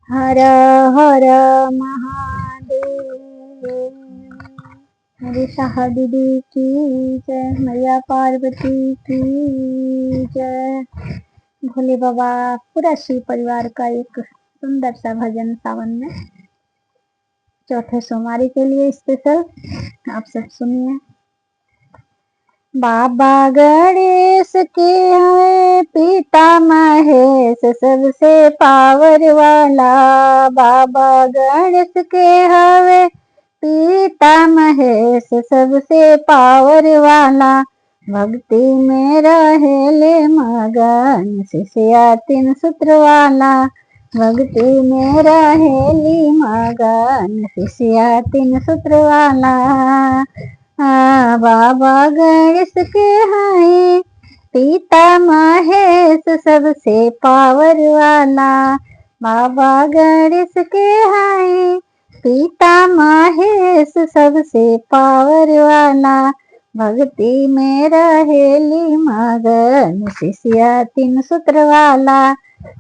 हर हर महादेव। मेरी शाह दीदी की जय, मैया पार्वती की जय। भोले बाबा पूरा शिव परिवार का एक सुंदर सा भजन सावन में चौथे सोमवारी के लिए स्पेशल आप सब सुनिए। बाबा गणेश के हैं पिता महेश सबसे पावर वाला। बाबा गणेश के हवे पिता महेश सबसे पावर वाला। भक्ति में रहेले मगन शिष्या 3 सूत्र वाला। भक्ति में रहेली मगन शिष्या 3 सूत्र वाला। बाबा गणेश के हैं पिता महेश सबसे पावर वाला। बाबा गणेश के हैं पिता महेश सबसे पावर वाला। भक्ति में रहेली मगन शिष्या 3 सूत्र वाला।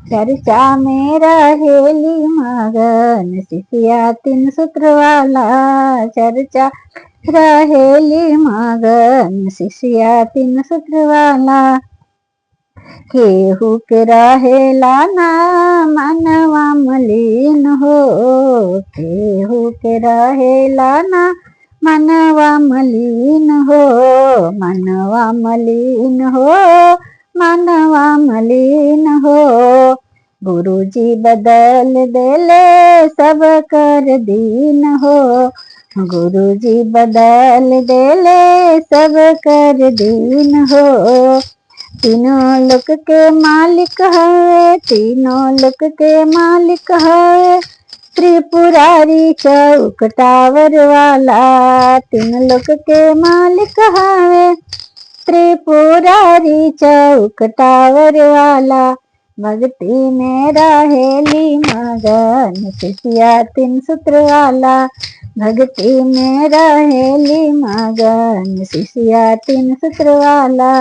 चर्चा में रहेली मगन शिष्या 3 सूत्र वाला। चर्चा रहेली मगन शिष्या 3 सूत्र वाला। केहू के रहेला ना मनवा मलिन हो। केहू के रहेला ना मनवा मलिन हो। मनवा मलिन हो। मनवा मलिन हो। गुरुजी बदल देले सब कर दीन हो। गुरुजी बदल देले सब कर दीन हो। तीनों लोक के मालिक है। तीनों लोक के मालिक है। त्रिपुरारी चौक टावर वाला। 3 लोक के मालिक है। त्रिपुरारी चौक टावर वाला। भक्ति में रहेली मगन शिष्या 3 सूत्र वाला। भक्ति में रहेली मगन शिष्या 3 सूत्र वाला।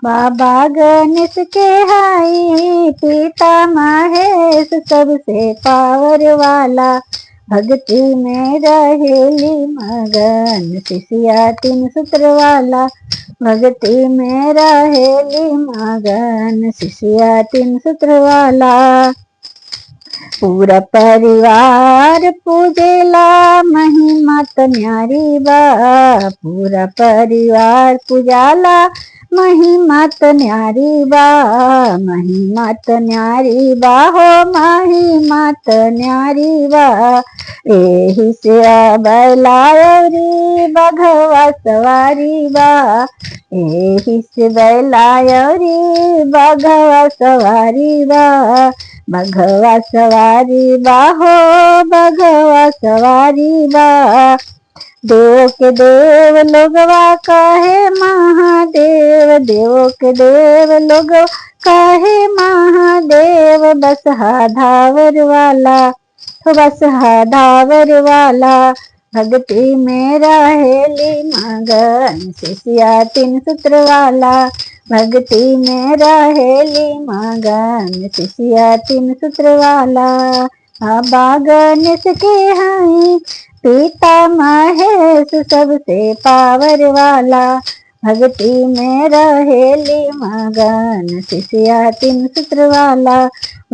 बाबा गणेश के हाई पिता महेश सबसे पावर वाला। भक्ति में रहेली मगन शिष्या 3 सूत्र वाला। भक्ति में रहेली मगन शिष्या 3 सूत्र वाला। पूरा परिवार पूजेला महिमा त न्यारी बा। पूरा परिवार पूजाला महिमा त न्यारी बा। महिमा त न्यारी बा हो महिमा त न्यारी बा। एही से बैलायरी बघवा सवारी बा। एही से बैलायरी बघवा सवारी बा। बघवा सवारी बा हो बघवा सवारी बा। देव के देव लोगवा कहे महादेव। देव के देव लोग कहे महादेव। बसहा धावर वाला बसहा धावर वाला। भक्ति में रहेली मगन शिष्या 3 सूत्र वाला। भक्ति में रहेली मगन शिष्या 3 सूत्र वाला। बाबा गणेश के हैं पिता महेश सबसे पावर वाला। भक्ति में रहेली मगन शिष्या 3 सूत्र वाला।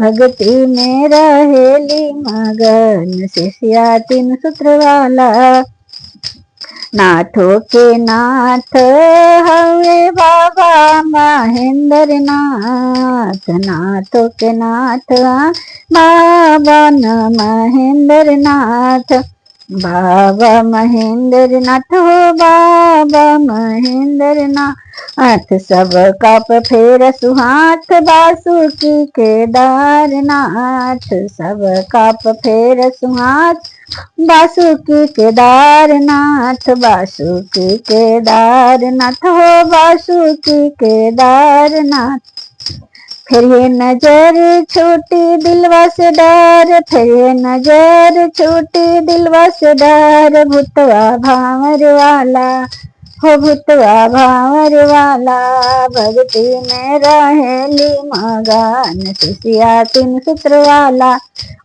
भक्ति में रहेली मगन शिष्या 3 सूत्र वाला। नाथों के नाथ हवे बाबा महेंद्र नाथ। नाथों के नाथ बाबा न महेंद्र नाथ। बाबा महेंद्र नाथ हो बाबा महेंद्र नाथ। सब कप फेर सुहाथ बासुकी केदारनाथ। सब कप फेर सुहाथ बासुकी केदारनाथ। बासुकी केदारनाथ हो बासुकी केदारनाथ। फिर ये नजर छोटी दिलवा से डर। फिर ये नजर छोटी दिलवा से डर। भूतवा भावर वाला हो भूतवा भावर वाला भक्ति में रहेली मगन शिष्या 3 सूत्र वाला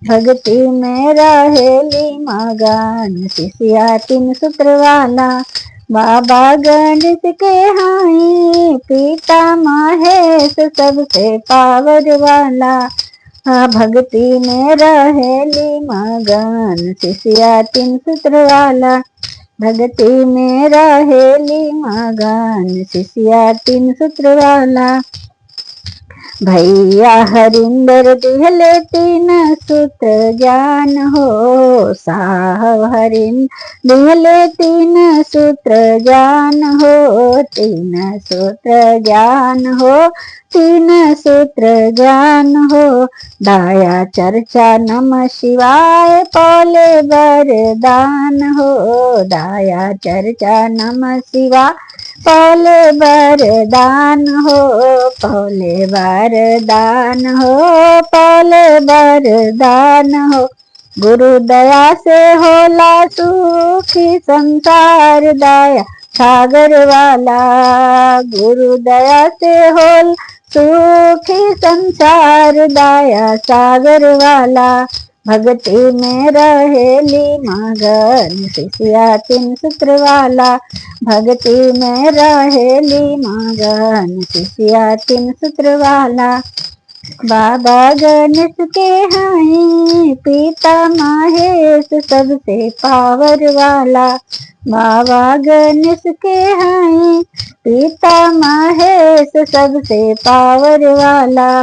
भक्ति में रहेली मगन शिष्या 3 सूत्र वाला बाबा गणेश के हाई पिता महेश सबसे पावर वाला भक्ति में रहेली मगन शिष्या 3 सूत्र वाला भक्ति में रहेली मगन शिष्या 3 सूत्र वाला भैया हरिंदर दिहले 3 सूत्र ज्ञान हो साहब हरिन दिहले 3 सूत्र ज्ञान हो 3 सूत्र ज्ञान हो 3 सूत्र ज्ञान हो दाया चर्चा नमः शिवाय पौले वरदान हो दाया चर्चा नमः शिवाय पौले वरदान हो पौले वरदान हो पौले वरदान हो गुरु दया से होला सुखी संसार दया सागर वाला गुरु दया से होल सुखी संसार दया सागर वाला भक्ति में रहेली मगन शिष्या 3 सूत्र वाला भक्ति में रहेली मगन शिष्या 3 सूत्र वाला बाबा गणेश के हाई पिता महेश सबसे पावर वाला बाबा गणेश के हाई पिता महेश सबसे पावर वाला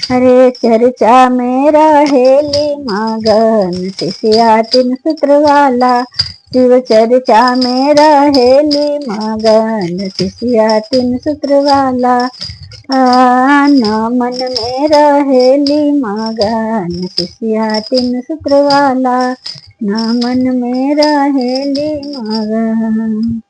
हरे चर्चा में रहेली मगन शिष्या 3 सूत्र वाला शिव चर्चा में रहेली मगन शिष्या 3 सूत्र वाला न मन में रहेली मगन शिष्या 3 सूत्र वाला न मन में रहेली मगन।